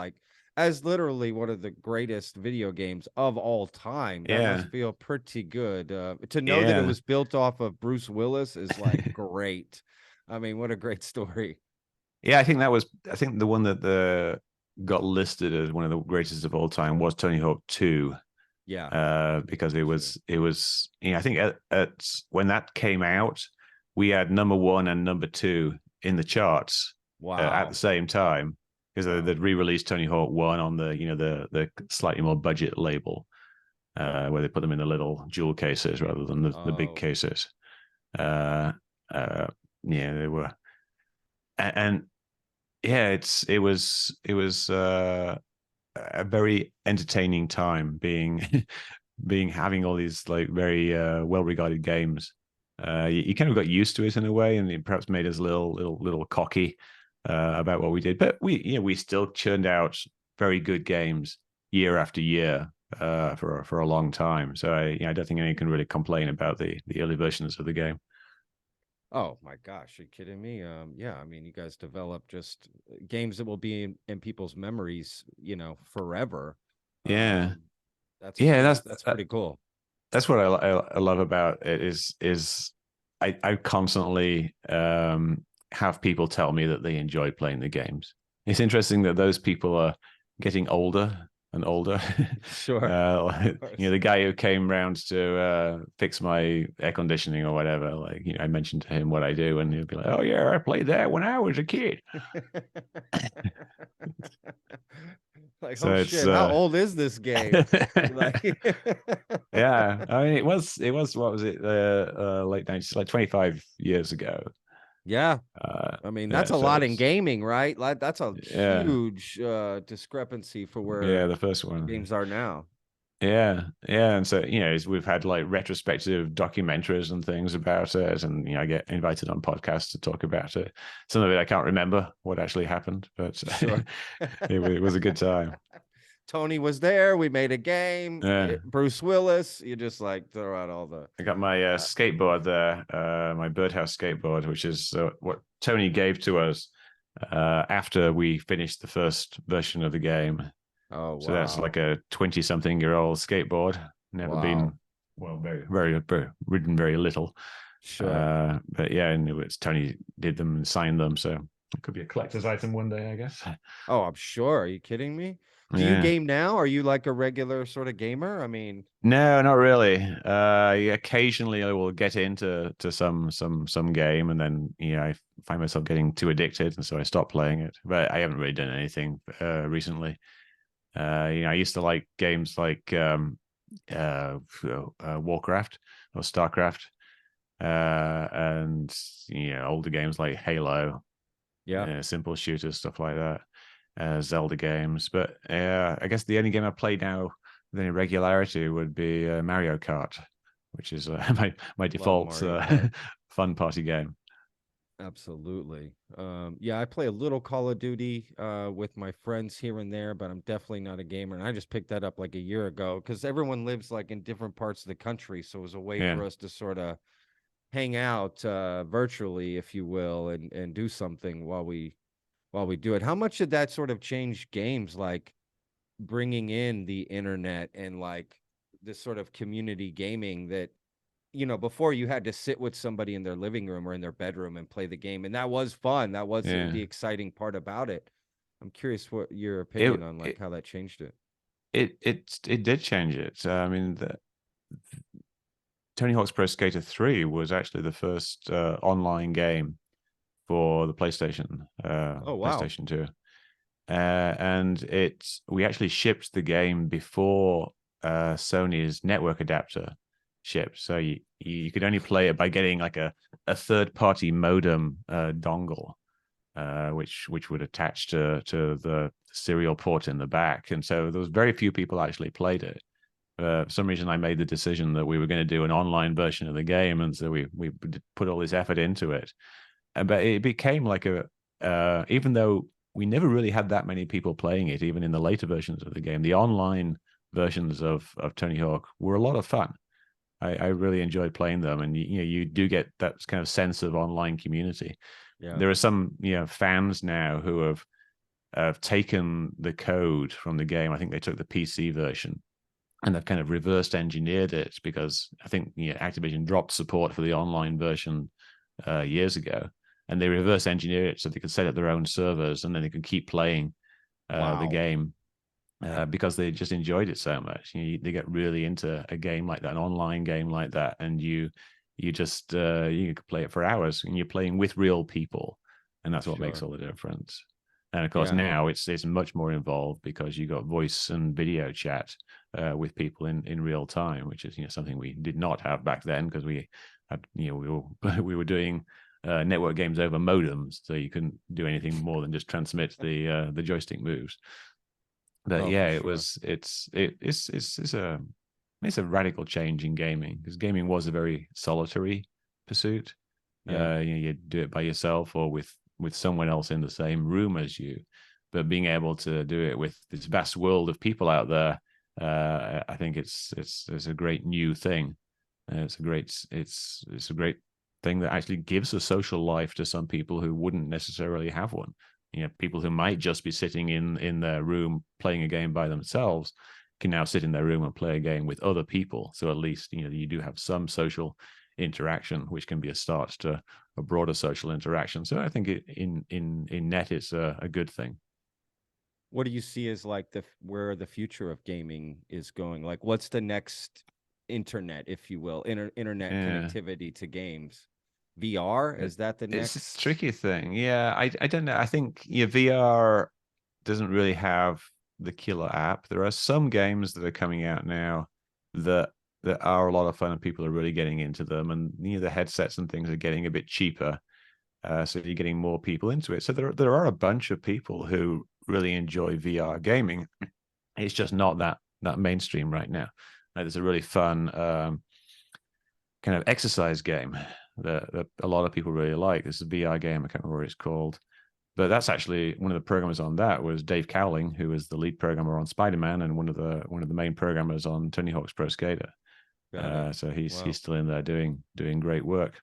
as literally one of the greatest video games of all time. That must feel pretty good. To know that it was built off of Bruce Willis is like great. I mean, what a great story. Yeah, I think the one that got listed as one of the greatest of all time was Tony Hawk 2. Yeah. Because it was I think at when that came out, we had number 1 and number 2 in the charts at the same time. Because they'd re-released Tony Hawk 1 on the slightly more budget label, where they put them in the little jewel cases rather than the big cases. They were, and it was a very entertaining time having all these like very well-regarded games. You kind of got used to it in a way, and it perhaps made us a little cocky about what we did, but we still churned out very good games year after year for a long time. So I don't think anyone can really complain about the early versions of the game. Oh my gosh, are you kidding me? Yeah, I mean, you guys developed just games that will be in people's memories, forever. That's pretty cool. That's what I love about it is I constantly have people tell me that they enjoy playing the games. It's interesting that those people are getting older and older. Sure. The guy who came round to fix my air conditioning or whatever, I mentioned to him what I do, and he'll be like, "Oh yeah, I played that when I was a kid." So oh shit, how old is this game? Yeah, I mean, it was what was it, late 90s, like 25 years ago. Yeah, I mean, that's a lot in gaming, right? Like that's a huge discrepancy for where the first one games are now. Yeah, and so we've had like retrospective documentaries and things about it, and I get invited on podcasts to talk about it. Some of it I can't remember what actually happened, but Sure. it was a good time. Tony was there. We made a game. Yeah, Bruce Willis. You just like throw out all the. I got my skateboard there, my birdhouse skateboard, which is what Tony gave to us after we finished the first version of the game. Oh So that's like wow, a 20-something-year-old skateboard. Never wow. been, well, very ridden very little. Sure. But yeah, and Tony did them and signed them, so it could be a collector's item one day, I guess. Oh, I'm sure. Are you kidding me? Do you Yeah. game now? Are you like a regular sort of gamer? I mean, No, not really. Yeah, occasionally I will get into some game, and then I find myself getting too addicted, and so I stop playing it. But I haven't really done anything recently. I used to like games like Warcraft or Starcraft, and older games like Halo, yeah. simple shooters, stuff like that, Zelda games. But I guess the only game I play now with any regularity would be Mario Kart, which is my Love default Mario Kart. fun party game. Absolutely. Yeah, I play a little Call of Duty with my friends here and there, but I'm definitely not a gamer. And I just picked that up like a year ago because everyone lives like in different parts of the country. So it was a way Yeah, for us to sort of hang out virtually, if you will, and do something while we do it. How much did that sort of change games, like bringing in the internet and like this sort of community gaming that before you had to sit with somebody in their living room or in their bedroom and play the game, and that was fun. That was yeah. the exciting part about it. I'm curious what your It opinion on like it how that changed it. it did change it. I mean, Tony Hawk's Pro Skater 3 was actually the first online game for the Oh wow. PlayStation 2. And we actually shipped the game before Sony's network adapter shipped. So you could only play it by getting like a third party modem dongle, which would attach to the serial port in the back. And so there was very few people actually played it. For some reason, I made the decision that we were going to do an online version of the game, and so we put all this effort into it. But it became like even though we never really had that many people playing it, even in the later versions of the game, the online versions of Tony Hawk were a lot of fun. I really enjoyed playing them, and you do get that kind of sense of online community. Yeah. There are some fans now who have taken the code from the game. I think they took the PC version and they've kind of reversed engineered it because I think Activision dropped support for the online version years ago, and they reverse engineer it so they can set up their own servers and then they can keep playing the Wow. game because they just enjoyed it so much. They get really into a game like that, an online game like that, and you just you can play it for hours, and you're playing with real people, and that's what makes Sure. all the difference. And of course, Yeah. now it's much more involved because you got voice and video chat with people in real time, which is something we did not have back then because we had we were doing network games over modems, so you couldn't do anything more than just transmit the joystick moves. But Oh, yeah, for sure. it's a radical change in gaming because gaming was a very solitary pursuit. Yeah. You do it by yourself or with someone else in the same room as you. But being able to do it with this vast world of people out there, I think it's a great new thing. It's a great thing that actually gives a social life to some people who wouldn't necessarily have one. People who might just be sitting in their room playing a game by themselves can now sit in their room and play a game with other people. So at least you do have some social interaction, which can be a start to a broader social interaction. So I think in net, it's a good thing. What do you see as like where the future of gaming is going? Like, what's the next internet, if you will, internet Yeah, connectivity to games? VR, is that the it's a next? tricky thing. Yeah, I don't know. I think VR doesn't really have the killer app. There are some games that are coming out now that are a lot of fun and people are really getting into them, and the headsets and things are getting a bit cheaper. So you're getting more people into it. So there are a bunch of people who really enjoy VR gaming. It's just not mainstream right now. There's a really fun kind of exercise game that a lot of people really like. This is a VR game. I can't remember what it's called, but that's actually one of the programmers on that was Dave Cowling, who was the lead programmer on Spider-Man and one of the main programmers on Tony Hawk's Pro Skater. Got it. So he's Wow. still in there doing great work.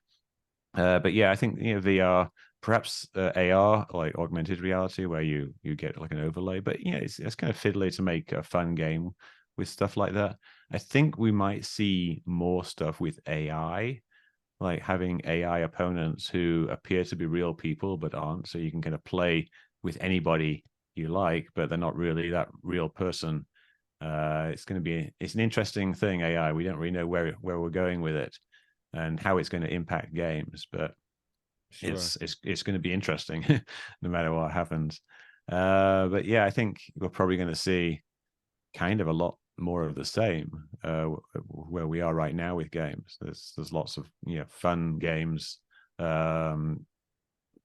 But yeah, I think VR, perhaps AR, like augmented reality, where you get like an overlay. But it's kind of fiddly to make a fun game with stuff like that. I think we might see more stuff with AI, like having AI opponents who appear to be real people but aren't. So you can kind of play with anybody you like, but they're not really that real person. It's an interesting thing, AI. We don't really know where we're going with it and how it's going to impact games, but Sure. it's going to be interesting no matter what happens. But yeah, I think we're probably going to see kind of a lot more of the same where we are right now with games. There's lots of fun games. Some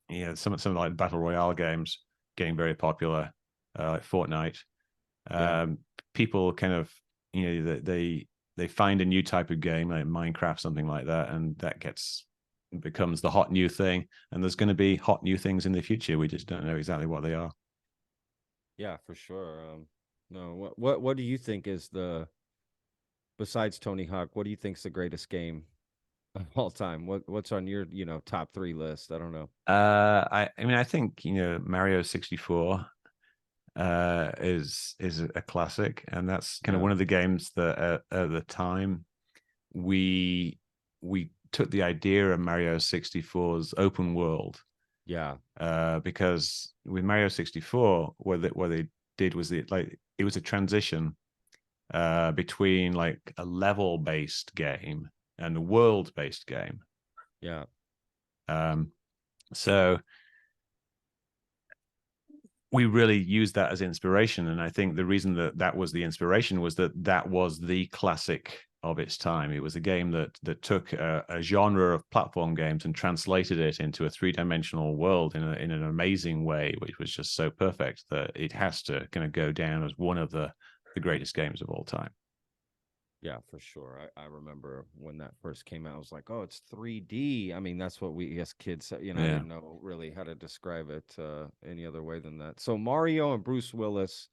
like battle royale games getting very popular, like Fortnite. Yeah. People kind of they find a new type of game like Minecraft, something like that, and that becomes the hot new thing. And there's going to be hot new things in the future. We just don't know exactly what they are. Yeah, for sure. No, what do you think is besides Tony Hawk, what do you think's the greatest game of all time? What's on your, top 3 list? I don't know. I mean, I think Mario 64 is a classic, and that's kind of Yeah. one of the games that at the time we took the idea of Mario 64's open world, Yeah. because with Mario 64, what they did was it was a transition between like a level based game and a world based game. Yeah. Um, so we really used that as inspiration, and I think the reason that was the inspiration was that was the classic of its time. It was a game that took a genre of platform games and translated it into a three-dimensional world in an amazing way, which was just so perfect that it has to kind of go down as one of the greatest games of all time. Yeah, for sure. I remember when that first came out, I was like, oh, it's 3D. I mean, that's what we as kids said. I Yeah. didn't know really how to describe it any other way than that. So Mario and Bruce Willis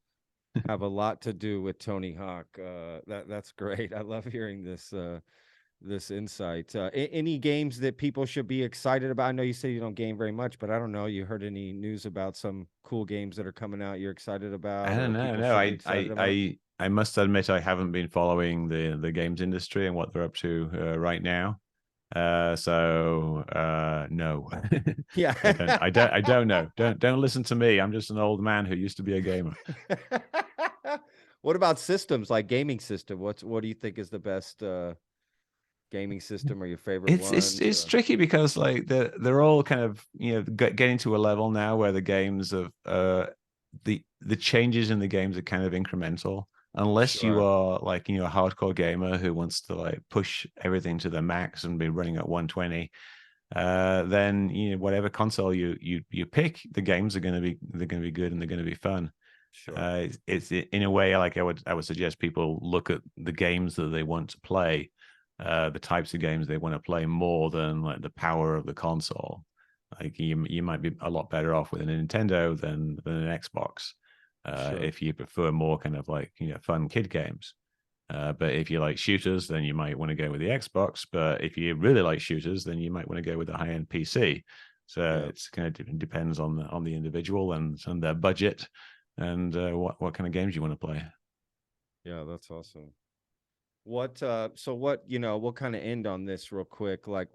have a lot to do with Tony Hawk. That's great. I love hearing this insight. Any games that people should be excited about? I know you say you don't game very much, but I don't know. You heard any news about some cool games that are coming out you're excited I about, or don't know. people No, should be excited about? I must admit I haven't been following the games industry and what they're up to right now. No. Yeah. I don't know. Don't listen to me. I'm just an old man who used to be a gamer. What about systems like gaming system? What do you think is the best gaming system or your favorite ones? It's tricky because like they're all kind of getting to a level now where the games of the changes in the games are kind of incremental. Unless you Sure, are like a hardcore gamer who wants to like push everything to the max and be running at 120, then whatever console you pick, the games are they're going to be good and they're going to be fun. sure, It's in a way like I would suggest people look at the games that they want to play, the types of games they want to play more than like the power of the console. Like you might be a lot better off with a Nintendo than an Xbox, sure. if you prefer more kind of like fun kid games. But if you like shooters, then you might want to go with the Xbox. But if you really like shooters, then you might want to go with a high end PC. So Yeah, it's kind of depends on the individual and their budget and what kind of games you want to play. yeah, that's awesome. We'll kind of end on this real quick. Like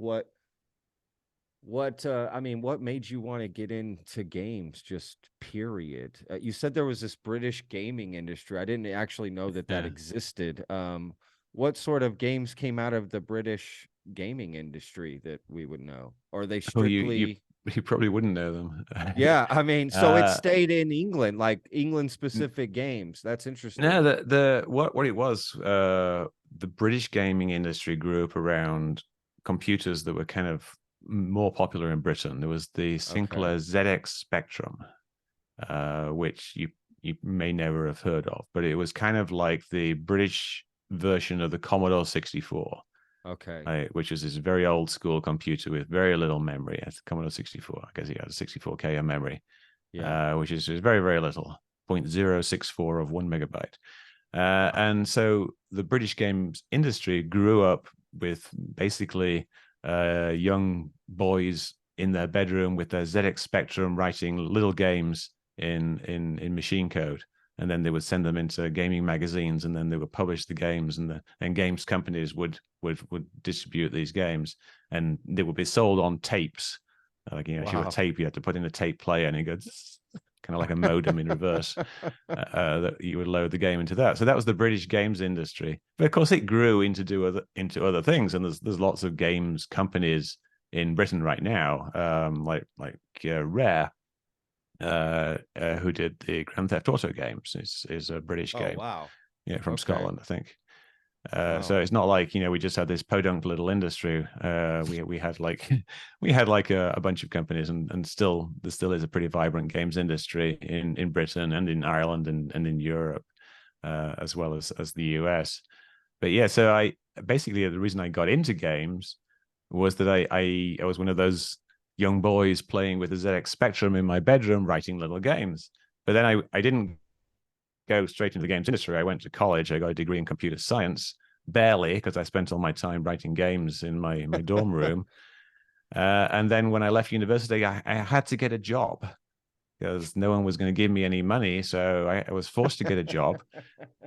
I mean, what made you want to get into games, just period? You said there was this British gaming industry. I didn't actually know that Yeah. existed. What sort of games came out of the British gaming industry that we would know? Or are they Oh, strictly? you probably wouldn't know them. Yeah, I mean, so it uh, stayed in England, like England specific games. That's no, interesting. the what it was, the British gaming industry grew up around computers that were kind of more popular in Britain. There was the Okay. Sinclair ZX Spectrum, which you you may never have heard of, but it was kind of like the British version of the Commodore 64. Okay. Which was this very old school computer with very little memory. It's Commodore 64. I guess he had a 64K of memory, Yeah. which is very, very little, 0.064 of 1 megabyte. And so the British games industry grew up with basically young boys in their bedroom with their ZX Spectrum writing little games in machine code. And then they would send them into gaming magazines, and then they would publish the games, and games companies would distribute these games, and they would be sold on tapes. Like, you know, if you were a tape, you had to put in a tape player, and it goes kind of like a modem in reverse. That you would load the game into that. So that was the British games industry. But of course, it grew into other things, and there's lots of games companies in Britain right now, like Rare. Who did the Grand Theft Auto games is a British game. Wow. Yeah, from Scotland, I think. Wow. So it's not like, you know, we just had this podunk little industry. We had like we had like a bunch of companies, and there still is a pretty vibrant games industry in Britain and in Ireland and in Europe, as well as the US. But yeah, so I basically, the reason I got into games was that I was one of those young boys playing with a ZX Spectrum in my bedroom, writing little games. But then I didn't go straight into the games industry. I went to college. I got a degree in computer science, barely, because I spent all my time writing games in my dorm room. And then when I left university, I had to get a job because no one was going to give me any money. So I was forced to get a job.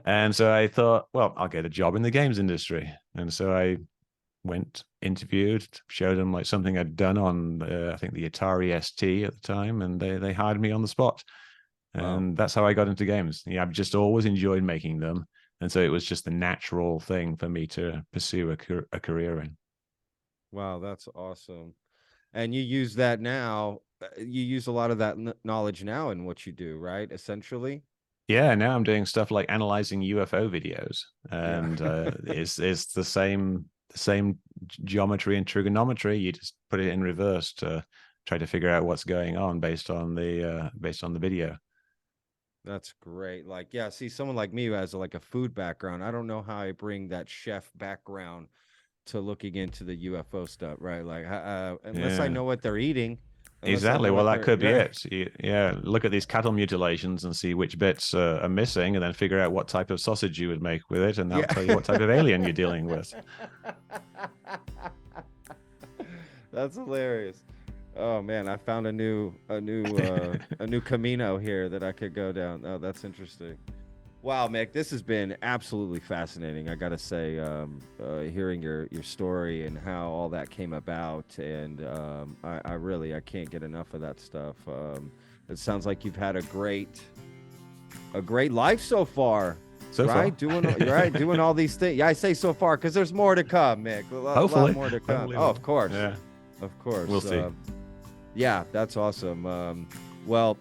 And so I thought, well, I'll get a job in the games industry. And so I went, interviewed, showed them like something I'd done on I think the Atari ST at the time, and they hired me on the spot. And that's how I got into games. Yeah, I've just always enjoyed making them, and so it was just the natural thing for me to pursue a career in. Wow, that's awesome. And you use that now. You use a lot of that knowledge now in what you do, right? Essentially. Yeah, now I'm doing stuff like analyzing UFO videos, and Yeah. it's the same geometry and trigonometry. You just put it in reverse to try to figure out what's going on based on the video. That's great. Like, yeah, see, someone like me who has like a food background, I don't know how I bring that chef background to looking into the UFO stuff, right? Like, unless I know what they're eating. Exactly. Well, that could be it. Yeah. Look at these cattle mutilations and see which bits are missing, and then figure out what type of sausage you would make with it, and that'll tell you what type of alien you're dealing with. That's hilarious. Oh man, I found a new Camino here that I could go down. Oh, that's interesting. Wow, Mick, this has been absolutely fascinating. I gotta say, hearing your story and how all that came about, and I can't get enough of that stuff. It sounds like you've had a great life so far. So far. Doing all these things. Yeah, I say so far because there's more to come, Mick. Hopefully. A lot more to come. Hopefully. Oh, of course. Yeah. Of course. We'll see. Yeah, that's awesome. Well,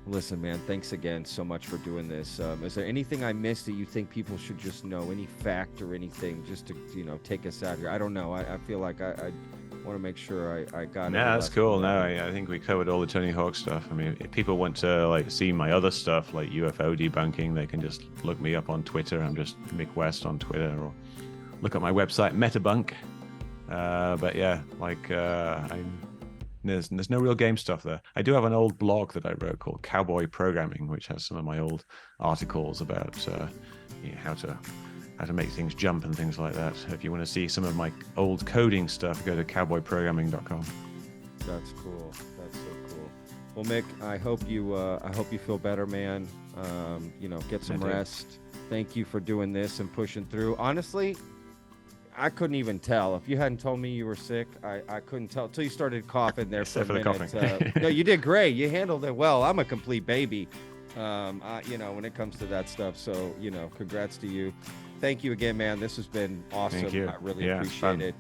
listen, man, thanks again so much for doing this. Is there anything I missed that you think people should just know? Any fact or anything just to, take us out here? I don't know. I feel like I want to make sure I got it. No, that's cool. No, I think we covered all the Tony Hawk stuff. I mean, if people want to like see my other stuff like UFO debunking, they can just look me up on Twitter. I'm just Mick West on Twitter, or look at my website Metabunk. But yeah, like there's no real game stuff there. I do have an old blog that I wrote called Cowboy Programming, which has some of my old articles about how to make things jump and things like that. If you want to see some of my old coding stuff, go to cowboyprogramming.com. That's cool. That's so cool. Well, Mick, I hope you feel better, man. Get some rest. Thank you for doing this and pushing through. Honestly, I couldn't even tell. If you hadn't told me you were sick, I couldn't tell until you started coughing there for a minute. No, you did great. You handled it well. I'm a complete baby, when it comes to that stuff. So, congrats to you. Thank you again, man. This has been awesome. Thank you. I really appreciate it.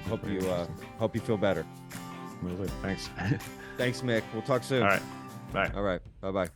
Hope you feel better. Will do. Thanks. Thanks, Mick. We'll talk soon. All right. Bye. All right. Bye-bye.